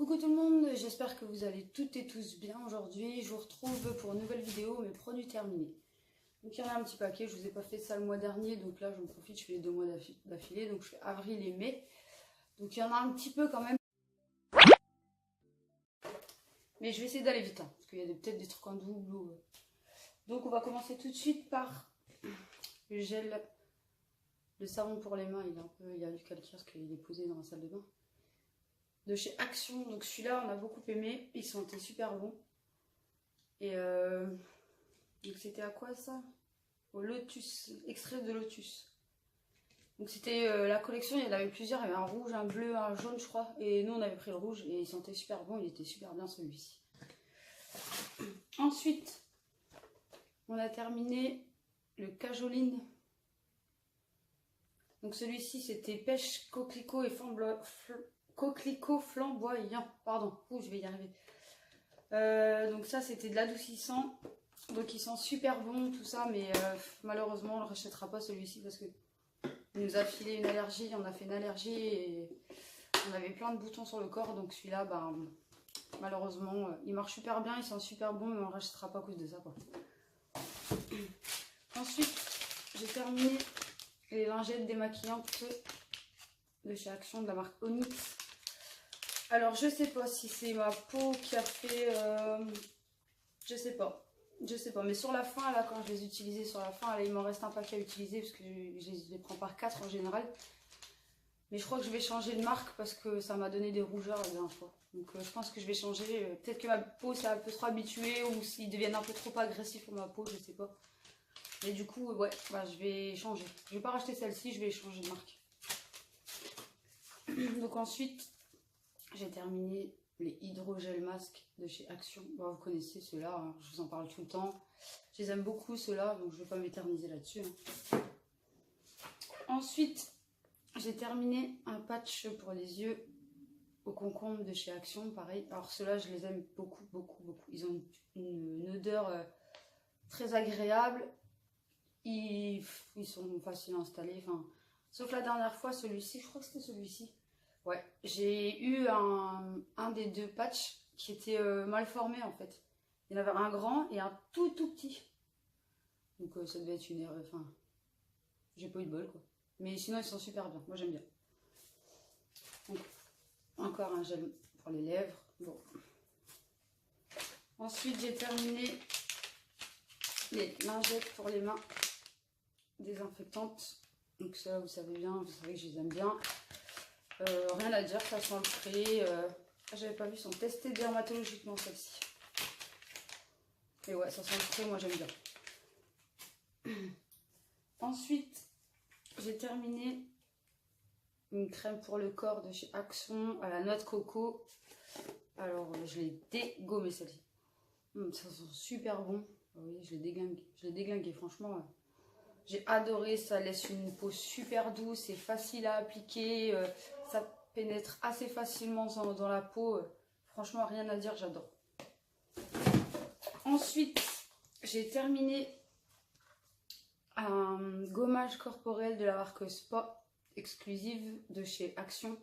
Coucou tout le monde, j'espère que vous allez toutes et tous bien aujourd'hui. Je vous retrouve pour une nouvelle vidéo, mes produits terminés. Donc il y en a un petit paquet, je vous ai pas fait ça le mois dernier, donc là j'en profite, je fais les 2 mois d'affilée, donc je fais avril et mai. Donc il y en a un petit peu quand même. Mais je vais essayer d'aller vite, hein, parce qu'il y a peut-être des trucs en double. Donc on va commencer tout de suite par le gel, le savon pour les mains, il y a du calcaire parce qu'il est posé dans la salle de bain. De chez Action, donc celui-là on a beaucoup aimé, il sentait super bon. Et donc c'était à quoi ça? Au lotus, extrait de lotus. Donc c'était la collection, il y en avait plusieurs, il y avait un rouge, un bleu, un jaune je crois. Et nous on avait pris le rouge et il sentait super bon, il était super bien celui-ci. Ensuite, on a terminé le cajoline. Donc celui-ci c'était pêche, coquelicot et coquelicot flamboyant. Pardon, je vais y arriver. Donc ça c'était de l'adoucissant. Donc il sent super bon tout ça, mais malheureusement on ne le rachètera pas celui-ci parce que il nous a filé une allergie, on a fait une allergie et on avait plein de boutons sur le corps. Donc celui-là, ben, malheureusement, il marche super bien, il sent super bon, mais on ne le rachètera pas à cause de ça, quoi. Ensuite, j'ai terminé les lingettes démaquillantes de chez Action de la marque Onyx. Alors je sais pas si c'est ma peau qui a fait... je sais pas, mais sur la fin, là, quand je les utilisais sur la fin, là, il m'en reste un paquet à utiliser parce que je les prends par 4 en général. Mais je crois que je vais changer de marque parce que ça m'a donné des rougeurs la dernière fois. Donc je pense que je vais changer. Peut-être que ma peau s'est un peu trop habituée ou s'ils deviennent un peu trop agressifs pour ma peau, je sais pas. Mais du coup, ouais, bah, je vais changer. Je vais pas racheter celle-ci, je vais changer de marque. Donc ensuite, j'ai terminé les hydrogel masques de chez Action. Bon, vous connaissez ceux-là, hein, je vous en parle tout le temps. Je les aime beaucoup ceux-là, donc je ne vais pas m'éterniser là-dessus. Hein. Ensuite, j'ai terminé un patch pour les yeux au concombre de chez Action, pareil. Alors ceux-là, je les aime beaucoup. Ils ont une odeur très agréable. Ils sont faciles à installer. Enfin, sauf la dernière fois, celui-ci, je crois que c'était celui-ci. Ouais, j'ai eu un des 2 patchs qui était mal formé en fait. Il y en avait un grand et un tout petit. Donc ça devait être une erreur. Enfin, j'ai pas eu de bol quoi. Mais sinon ils sont super bien. Moi j'aime bien. Donc, encore un gel pour les lèvres. Bon. Ensuite j'ai terminé les lingettes pour les mains désinfectantes. Donc ça vous savez bien, vous savez que je les aime bien. Rien à dire, ça sent le frais. J'avais pas vu, sont testés dermatologiquement celle-ci. Et ouais, ça sent le frais, moi j'aime bien. Ensuite, j'ai terminé une crème pour le corps de chez Action à la noix de coco. Alors, je l'ai dégommée celle-ci. Ça sent super bon. Oui, je l'ai déglingué, franchement. J'ai adoré, ça laisse une peau super douce, c'est facile à appliquer, ça pénètre assez facilement dans la peau. Franchement, rien à dire, j'adore. Ensuite, j'ai terminé un gommage corporel de la marque Spa exclusive de chez Action.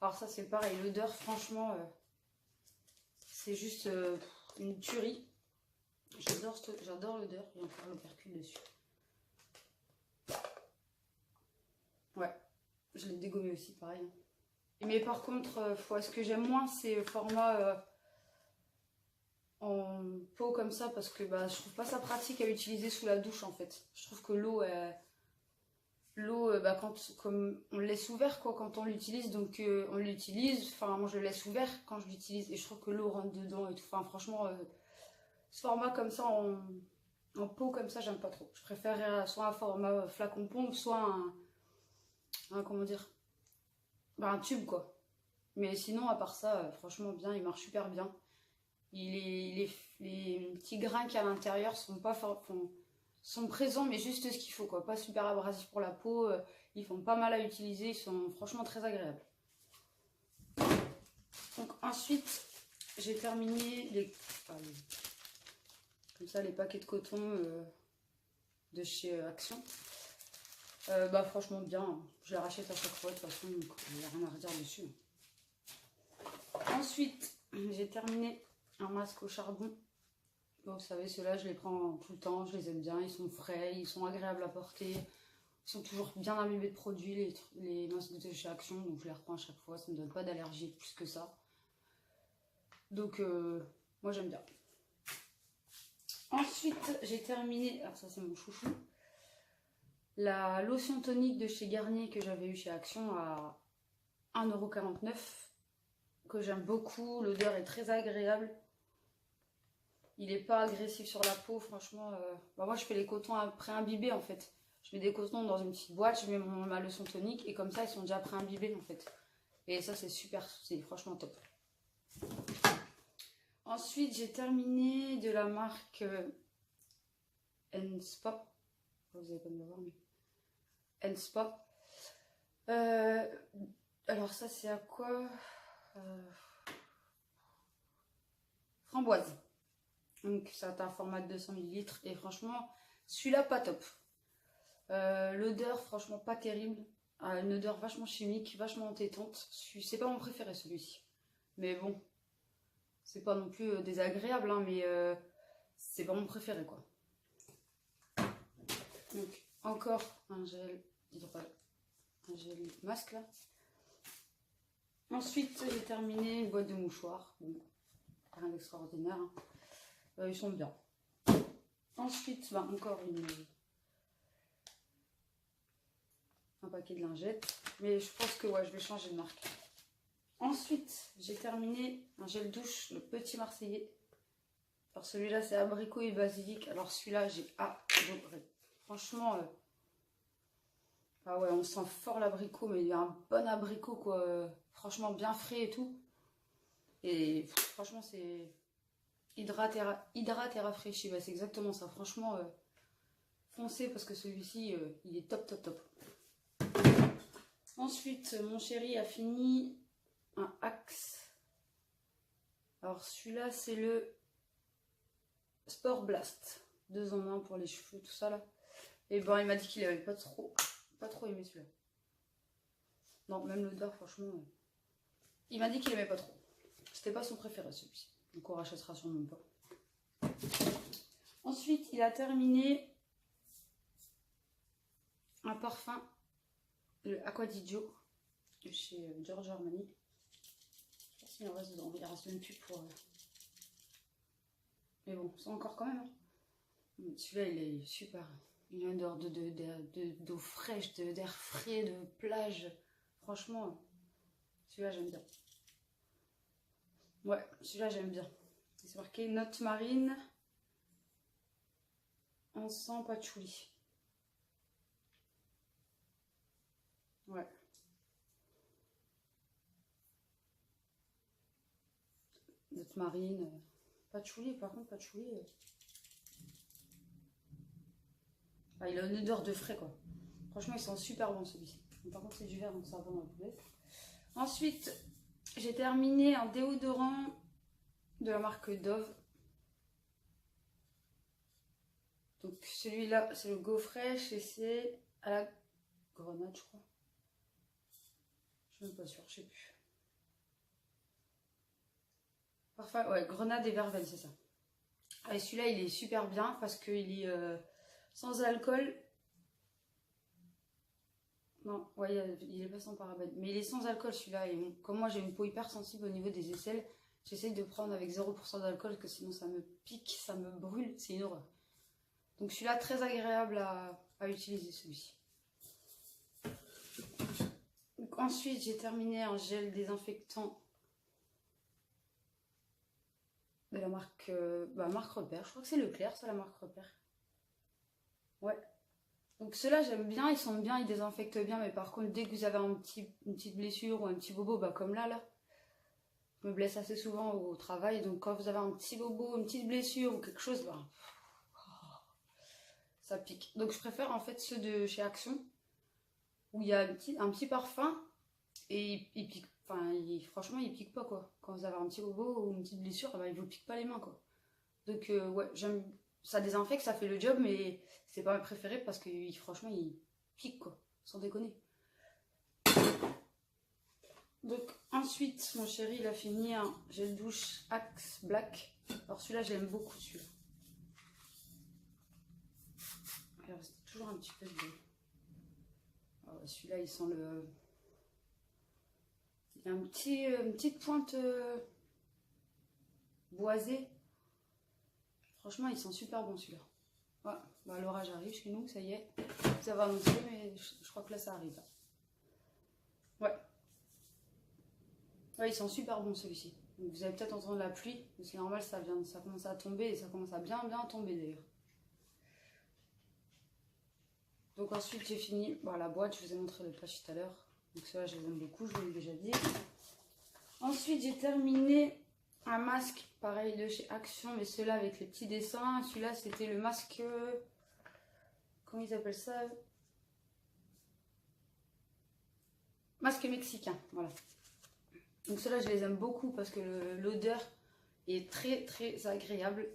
Alors ça, c'est pareil, l'odeur, franchement, c'est juste une tuerie. J'adore l'odeur, il y a encore l'opercule dessus. Ouais, je l'ai dégommé aussi, pareil. Mais par contre, ce que j'aime moins, c'est le format en pot comme ça, parce que bah, je trouve pas ça pratique à utiliser sous la douche, en fait. Je trouve que l'eau, bah, comme on le laisse ouvert, quoi, quand on l'utilise, donc on l'utilise. Enfin, moi, je le laisse ouvert quand je l'utilise, et je trouve que l'eau rentre dedans et tout. Enfin, franchement, ce format comme ça, en pot comme ça, j'aime pas trop. Je préfère soit un format flacon pompe, soit comment dire, bah, un tube quoi. Mais sinon à part ça, franchement bien, il marche super bien. Les petits grains qu'il y a à l'intérieur sont présents, mais juste ce qu'il faut quoi. Pas super abrasifs pour la peau, ils font pas mal à utiliser, ils sont franchement très agréables. Donc ensuite j'ai terminé comme ça les paquets de coton de chez Action. Bah franchement bien, je les rachète à chaque fois de toute façon, donc il n'y a rien à redire dessus. Ensuite Ensuite, j'ai terminé un masque au charbon. Bon, vous savez, ceux-là, je les prends tout le temps, je les aime bien, ils sont frais, ils sont agréables à porter. Ils sont toujours bien imbibés de produits, les masques de chez Action, donc je les reprends à chaque fois, ça ne me donne pas d'allergie plus que ça. Donc, moi j'aime bien. Ensuite, j'ai terminé, alors ça c'est mon chouchou, la lotion tonique de chez Garnier que j'avais eu chez Action à 1,49 €, que j'aime beaucoup, l'odeur est très agréable. Il n'est pas agressif sur la peau, franchement. Moi, je fais les cotons pré-imbibés en fait. Je mets des cotons dans une petite boîte, je mets ma lotion tonique et comme ça, ils sont déjà pré-imbibés en fait. Et ça, c'est super, c'est franchement top. Ensuite, j'ai terminé de la marque N-Spa. Vous n'allez pas me le voir, mais N-Spa. Alors ça, c'est à quoi framboise. Donc ça a un format de 200 ml et franchement, celui-là pas top. L'odeur franchement pas terrible. Une odeur vachement chimique, vachement entêtante. C'est pas mon préféré celui-ci. Mais bon, c'est pas non plus désagréable, hein, mais c'est pas mon préféré quoi. Donc encore un gel masque là. Ensuite j'ai terminé une boîte de mouchoirs. Bon, rien d'extraordinaire. Hein. Ils sont bien. Ensuite, encore un paquet de lingettes. Mais je pense que ouais, je vais changer de marque. Ensuite, j'ai terminé un gel douche, le Petit Marseillais. Alors celui-là, c'est abricot et basilic. Alors celui-là, j'ai adoré. Franchement, ah ouais, on sent fort l'abricot, mais il y a un bon abricot, quoi. Franchement, bien frais et tout. Et franchement, c'est... Hydrate et rafraîchit, c'est exactement ça. Franchement, foncez parce que celui-ci, il est top, top, top. Ensuite, mon chéri a fini un Axe. Alors celui-là, c'est le Sport Blast. 2 en 1 pour les cheveux, tout ça là. Et ben, il m'a dit qu'il avait pas trop aimé celui-là. Non, même l'odeur, franchement, il m'a dit qu'il aimait pas trop. C'était pas son préféré celui-ci. Donc on rachètera sûrement pas. Ensuite, il a terminé un parfum, le Acqua di Gio, de chez Giorgio Armani. Je sais pas s'il en reste dedans, il reste même plus pour... Mais bon, c'est encore quand même. Hein. Celui-là, il est super. Il a une odeur d'eau fraîche, d'air frais, de plage. Franchement, celui-là, j'aime bien. Ouais, celui-là j'aime bien. C'est marqué note marine, encens patchouli. Ouais. Note marine, patchouli, par contre patchouli. Il a une odeur de frais quoi. Franchement, il sent super bon celui-ci. Par contre, c'est du verre donc ça va dans la poubelle. Ensuite, j'ai terminé un déodorant de la marque Dove. Donc celui-là, c'est le Go Fresh et c'est à la grenade, je crois. Je suis même pas sûre, je sais plus. Parfait, ouais, grenade et verveine, c'est ça. Et celui-là, il est super bien parce qu'il est sans alcool. Non, ouais, il est pas sans parabènes. Mais il est sans alcool celui-là. Et comme moi, j'ai une peau hyper sensible au niveau des aisselles, j'essaye de prendre avec 0% d'alcool, que sinon ça me pique, ça me brûle, c'est une horreur. Donc celui-là, très agréable à utiliser celui-ci. Ensuite, j'ai terminé un gel désinfectant de la marque, marque Repère. Je crois que c'est Leclerc, ça, la marque Repère. Ouais. Donc ceux-là, j'aime bien, ils sentent bien, ils désinfectent bien. Mais par contre, dès que vous avez une petite blessure ou un petit bobo, comme là, je me blesse assez souvent au travail. Donc quand vous avez un petit bobo, une petite blessure ou quelque chose, ça pique. Donc je préfère en fait ceux de chez Action, où il y a un petit parfum et il pique. Enfin, franchement, il pique pas quoi. Quand vous avez un petit bobo ou une petite blessure, il vous pique pas les mains quoi. Donc ouais, j'aime. Ça désinfecte, ça fait le job, mais c'est pas mes préférés parce que franchement, il pique quoi, sans déconner. Donc ensuite, mon chéri, il a fini un gel douche Axe Black. Alors celui-là, j'aime beaucoup celui-là. Il reste toujours un petit peu de... Celui-là, il sent le... Il y a une petite pointe boisée. Franchement, il sent super bon celui-là. Ouais, bah, l'orage arrive chez nous, ça y est. Ça va annoncer, mais je crois que là, ça arrive. Ouais. Ouais, il sent super bon celui-ci. Vous allez peut-être entendre la pluie, parce que normal, ça commence à tomber, et ça commence à bien tomber d'ailleurs. Donc ensuite, j'ai fini la boîte, je vous ai montré le patch tout à l'heure. Donc ceux-là, je les aime beaucoup, je vous l'ai déjà dit. Ensuite, j'ai terminé un masque, pareil, de chez Action, mais celui-là avec les petits dessins. Celui-là, c'était le masque... comment ils appellent ça? Masque mexicain, voilà. Donc ceux-là, je les aime beaucoup parce que l'odeur est très, très agréable.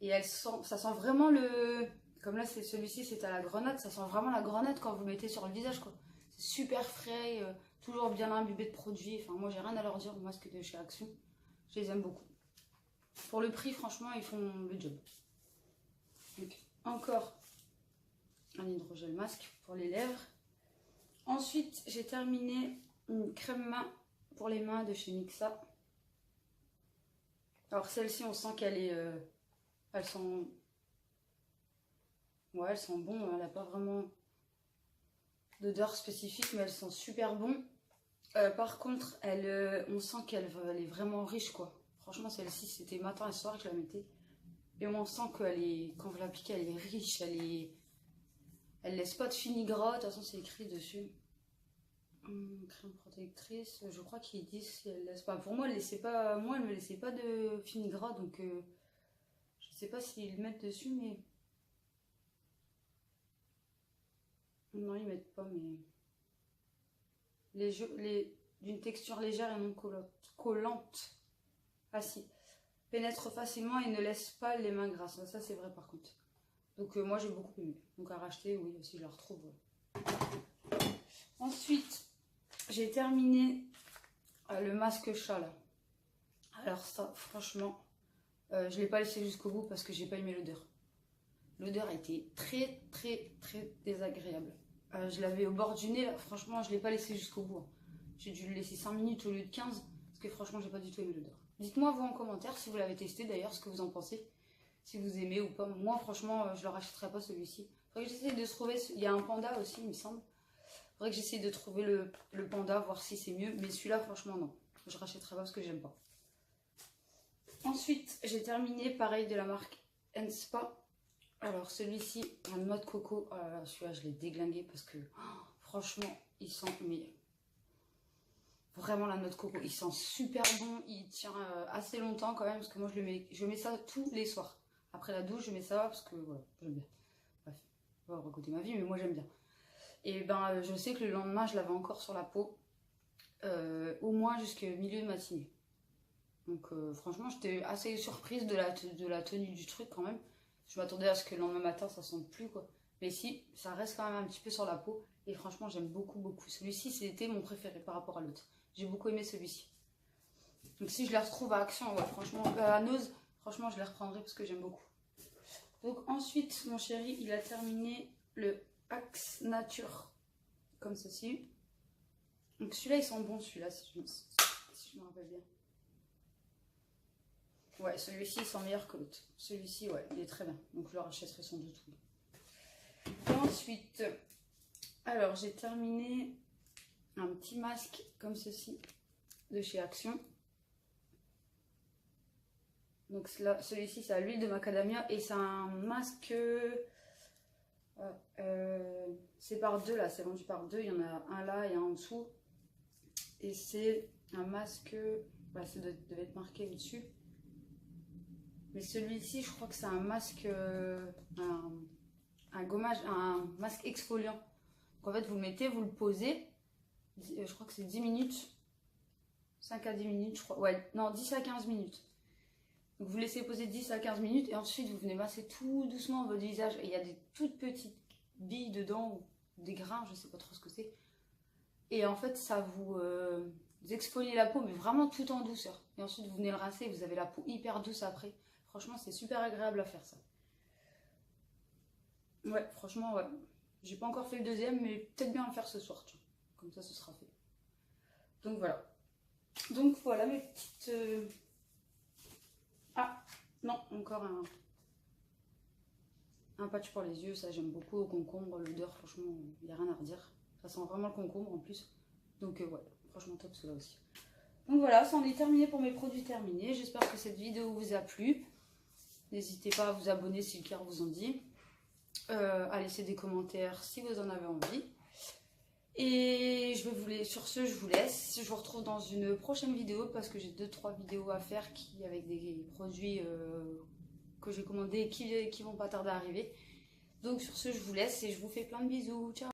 Et ça sent vraiment le... Comme là, celui-ci, c'est à la grenade. Ça sent vraiment la grenade quand vous le mettez sur le visage, quoi. C'est super frais, toujours bien imbibé de produits. Enfin, moi, j'ai rien à leur dire au masque de chez Action. Je les aime beaucoup. Pour le prix, franchement, ils font le job. Donc, encore un hydrogel masque pour les lèvres. Ensuite, j'ai terminé une crème main pour les mains de chez Mixa. Alors, celle-ci, on sent qu'elle est... elles sont... Ouais, elles sont bonnes. Elle n'a pas vraiment d'odeur spécifique, mais elles sont super bonnes. Par contre, on sent qu'elle est vraiment riche, quoi. Franchement, celle-ci, c'était matin et soir que je la mettais. Et on sent qu'elle est, quand vous l'appliquez, elle est riche, elle laisse pas de fini-gras. De toute façon, c'est écrit dessus. Crème protectrice, je crois qu'ils disent si elle laisse pas. Pour moi, elle me laissait pas de fini-gras, donc je sais pas s'ils le mettent dessus, mais non, ils mettent pas, mais d'une texture légère et non collante. Ah si, pénètre facilement et ne laisse pas les mains grasses. Ça c'est vrai par contre. Donc moi j'ai beaucoup aimé. Donc à racheter, oui, aussi je la retrouve. Ouais. Ensuite, j'ai terminé le masque chat là. Alors ça, franchement, je l'ai pas laissé jusqu'au bout parce que j'ai pas aimé l'odeur. L'odeur a été très très très désagréable. Je l'avais au bord du nez là, franchement je l'ai pas laissé jusqu'au bout. Hein. J'ai dû le laisser 5 minutes au lieu de 15 parce que franchement j'ai pas du tout aimé l'odeur. Dites-moi vous en commentaire si vous l'avez testé d'ailleurs, ce que vous en pensez. Si vous aimez ou pas. Moi franchement je le rachèterai pas celui-ci. Faudrait que j'essaie de trouver, il y a un panda aussi il me semble. Faudrait que j'essaie de trouver le panda, voir si c'est mieux. Mais celui-là franchement non. Je rachèterai pas parce que j'aime pas. Ensuite j'ai terminé pareil de la marque Enspa. Alors celui-ci, un noix de coco, celui-là je l'ai déglingué parce que franchement il sent vraiment la noix de coco, il sent super bon, il tient assez longtemps quand même parce que moi je mets ça tous les soirs. Après la douche je mets ça parce que voilà, j'aime bien. Bref, on va raconter ma vie mais moi j'aime bien. Et ben je sais que le lendemain je l'avais encore sur la peau, au moins jusqu'au milieu de matinée. Donc franchement j'étais assez surprise de la tenue du truc quand même. Je m'attendais à ce que le lendemain matin ça sente plus quoi. Mais si, ça reste quand même un petit peu sur la peau. Et franchement j'aime beaucoup. Celui-ci c'était mon préféré par rapport à l'autre. J'ai beaucoup aimé celui-ci. Donc si je les retrouve à Action, ouais, franchement, à Nose, franchement je les reprendrai parce que j'aime beaucoup. Donc ensuite mon chéri il a terminé le Axe Nature. Comme ceci. Donc celui-là il sent bon celui-là si je me rappelle bien. Ouais, celui-ci il sent meilleur que l'autre. Celui-ci, ouais, il est très bien. Donc je le rachèterai sans doute. Oui. Et ensuite, alors j'ai terminé un petit masque comme ceci de chez Action. Donc celui-ci c'est à l'huile de macadamia et c'est un masque. C'est par deux là, c'est vendu par deux. Il y en a un là et un en dessous. Et c'est un masque. Bah, ça devait être marqué au-dessus. Mais celui-ci, je crois que c'est un masque, un gommage, un masque exfoliant. Donc en fait, vous le mettez, vous le posez. Je crois que c'est 10 minutes. 5 à 10 minutes, je crois. Ouais, non, 10 à 15 minutes. Donc vous laissez poser 10 à 15 minutes et ensuite vous venez masser tout doucement votre visage. Et il y a des toutes petites billes dedans, ou des grains, je sais pas trop ce que c'est. Et en fait, ça vous Vous exfoliez la peau, mais vraiment tout en douceur. Et ensuite, vous venez le rincer et vous avez la peau hyper douce après. Franchement, c'est super agréable à faire ça. Ouais, franchement, ouais. J'ai pas encore fait le deuxième, mais peut-être bien le faire ce soir, tiens. Comme ça, ce sera fait. Donc voilà. Donc voilà mes petites... Ah, non, encore un patch pour les yeux. Ça, j'aime beaucoup au concombre. L'odeur, franchement, il n'y a rien à redire. Ça sent vraiment le concombre en plus. Donc ouais, franchement top cela aussi. Donc voilà, ça en est terminé pour mes produits terminés. J'espère que cette vidéo vous a plu. N'hésitez pas à vous abonner si le cœur vous en dit. À laisser des commentaires si vous en avez envie. Et sur ce, je vous laisse. Je vous retrouve dans une prochaine vidéo parce que j'ai 2-3 vidéos à faire avec des produits que j'ai commandés et qui vont pas tarder à arriver. Donc sur ce, je vous laisse et je vous fais plein de bisous. Ciao!